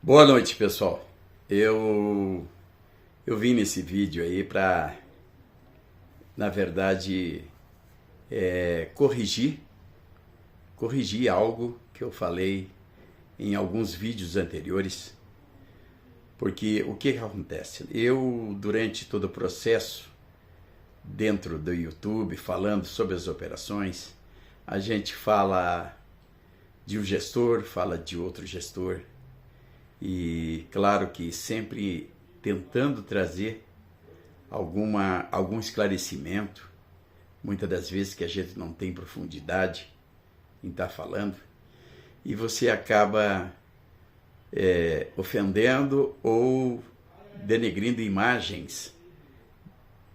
Boa noite, pessoal. Eu vim nesse vídeo aí para, na verdade, corrigir algo que eu falei em alguns vídeos anteriores, porque o que acontece? Durante todo o processo, dentro do YouTube, falando sobre as operações, a gente fala de um gestor, fala de outro gestor, e claro que sempre tentando trazer algum esclarecimento, muitas das vezes que a gente não tem profundidade em estar falando, e você acaba ofendendo ou denegrindo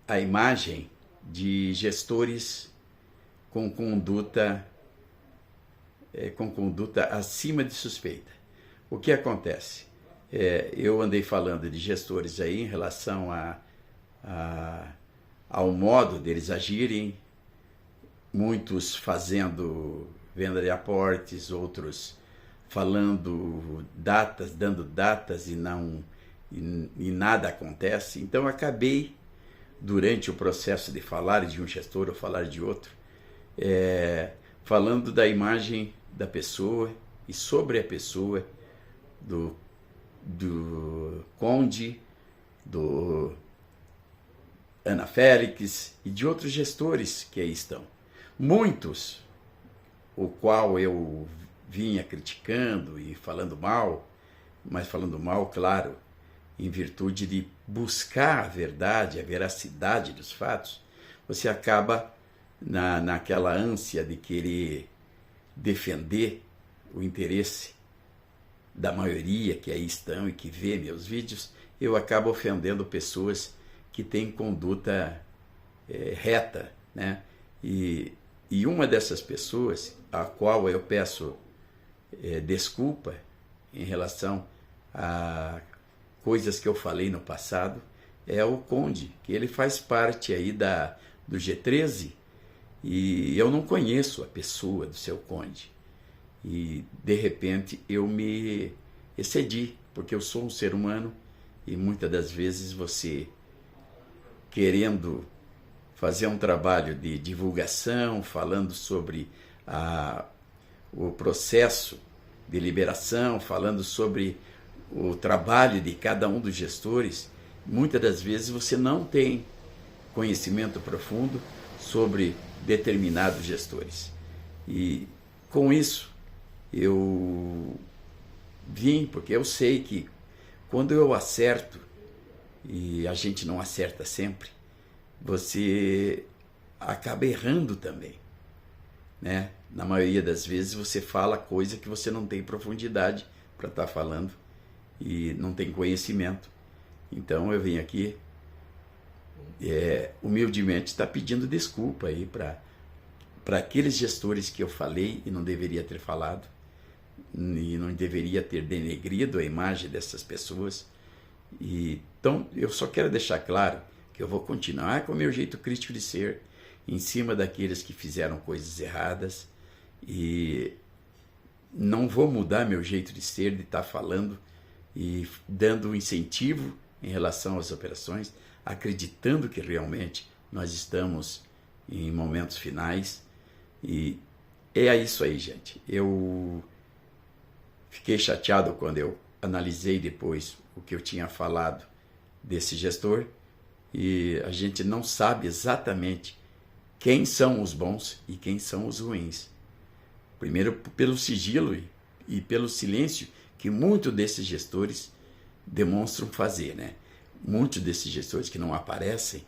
a imagem de gestores com conduta acima de suspeita. O que acontece? Eu andei falando de gestores aí em relação ao modo deles agirem, muitos fazendo venda de aportes, outros falando datas, dando datas e nada acontece. Então acabei, durante o processo de falar de um gestor ou falar de outro, falando da imagem da pessoa e sobre a pessoa do Conde, do Ana Félix e de outros gestores que aí estão. Muitos, o qual eu vinha criticando e falando mal, mas falando mal, claro, em virtude de buscar a verdade, a veracidade dos fatos, você acaba naquela ânsia de querer defender o interesse da maioria que aí estão e que vê meus vídeos, eu acabo ofendendo pessoas que têm conduta reta, né? E uma dessas pessoas, a qual eu peço desculpa em relação a coisas que eu falei no passado, é o Conde, que ele faz parte aí do G13, e eu não conheço a pessoa do seu Conde. E de repente eu me excedi, porque eu sou um ser humano e muitas das vezes você, querendo fazer um trabalho de divulgação, falando sobre o processo de liberação, falando sobre o trabalho de cada um dos gestores, muitas das vezes você não tem conhecimento profundo sobre determinados gestores. E com isso eu vim, porque eu sei que quando eu acerto, e a gente não acerta sempre, você acaba errando também, né? Na maioria das vezes você fala coisa que você não tem profundidade para estar falando e não tem conhecimento. Então eu vim aqui humildemente estar pedindo desculpa aí para aqueles gestores que eu falei e não deveria ter falado, e não deveria ter denegrido a imagem dessas pessoas. Então eu só quero deixar claro que eu vou continuar com o meu jeito crítico de ser, em cima daqueles que fizeram coisas erradas, e não vou mudar meu jeito de ser, de estar falando e dando um incentivo em relação às operações, acreditando que realmente nós estamos em momentos finais. E é isso aí, gente. Eu fiquei chateado quando eu analisei depois o que eu tinha falado desse gestor, e a gente não sabe exatamente quem são os bons e quem são os ruins. Primeiro, pelo sigilo e pelo silêncio que muitos desses gestores demonstram fazer, né? Muitos desses gestores que não aparecem,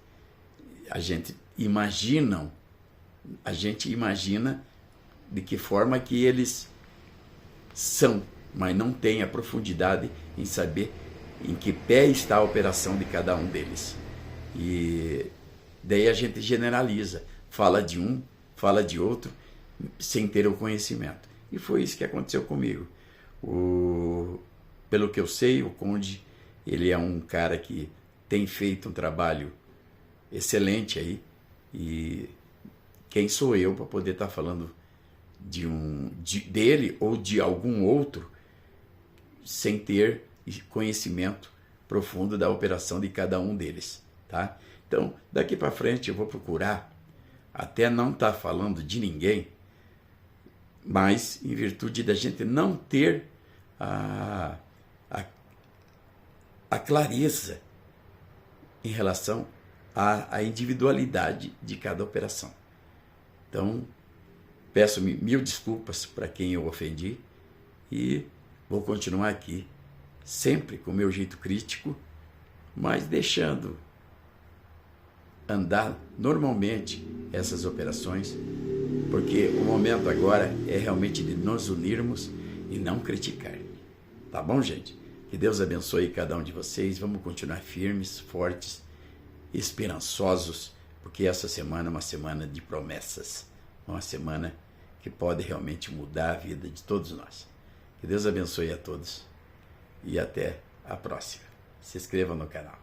a gente imagina de que forma que eles são, mas não tem a profundidade em saber em que pé está a operação de cada um deles. E daí a gente generaliza, fala de um, fala de outro, sem ter o conhecimento. E foi isso que aconteceu comigo. Pelo que eu sei, o Conde, ele é um cara que tem feito um trabalho excelente aí, e quem sou eu para poder estar falando dele ou de algum outro sem ter conhecimento profundo da operação de cada um deles, tá? Então, daqui para frente eu vou procurar até não estar falando de ninguém, mas em virtude da gente não ter a clareza em relação à individualidade de cada operação. Então, peço mil desculpas para quem eu ofendi e vou continuar aqui, sempre com o meu jeito crítico, mas deixando andar normalmente essas operações, porque o momento agora é realmente de nos unirmos e não criticar. Tá bom, gente? Que Deus abençoe cada um de vocês. Vamos continuar firmes, fortes, esperançosos, porque essa semana é uma semana de promessas, uma semana que pode realmente mudar a vida de todos nós. Que Deus abençoe a todos e até a próxima. Se inscreva no canal.